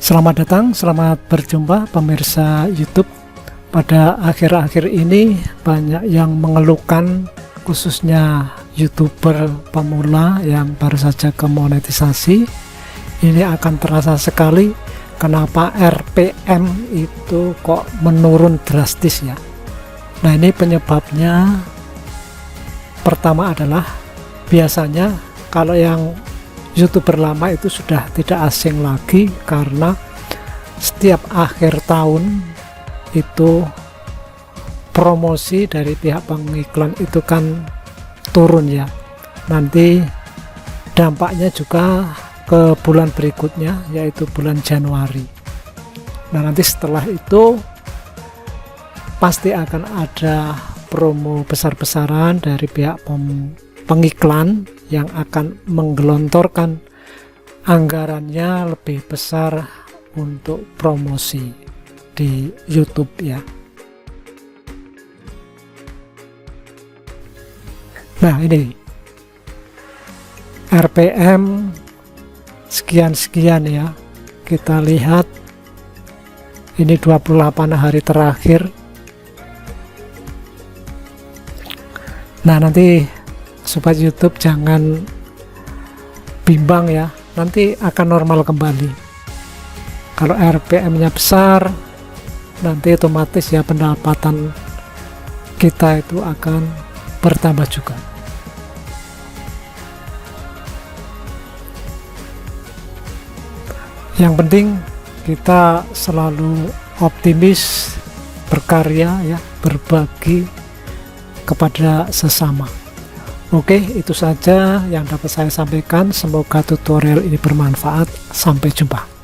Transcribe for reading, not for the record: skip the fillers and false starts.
Selamat datang, selamat berjumpa pemirsa YouTube. Pada akhir-akhir ini banyak yang mengeluhkan, khususnya YouTuber pemula yang baru saja ke monetisasi. Ini akan terasa sekali kenapa RPM itu kok menurun drastis ya. Nah, ini penyebabnya pertama adalah biasanya kalau yang YouTuber lama itu sudah tidak asing lagi karena setiap akhir tahun itu promosi dari pihak pengiklan itu kan turun ya. Nanti dampaknya juga ke bulan berikutnya, yaitu bulan Januari. Nah, nanti setelah itu pasti akan ada promo besar-besaran dari pihak pengiklan yang akan menggelontorkan anggarannya lebih besar untuk promosi di YouTube ya. Nah, ini RPM sekian-sekian ya. Kita lihat ini 28 hari terakhir. Nah, nanti sobat YouTube jangan bimbang ya, nanti akan normal kembali. Kalau RPM-nya besar, nanti otomatis ya pendapatan kita itu akan bertambah juga. Yang penting kita selalu optimis, berkarya ya, berbagi kepada sesama. Oke, itu saja yang dapat saya sampaikan. Semoga tutorial ini bermanfaat. Sampai jumpa.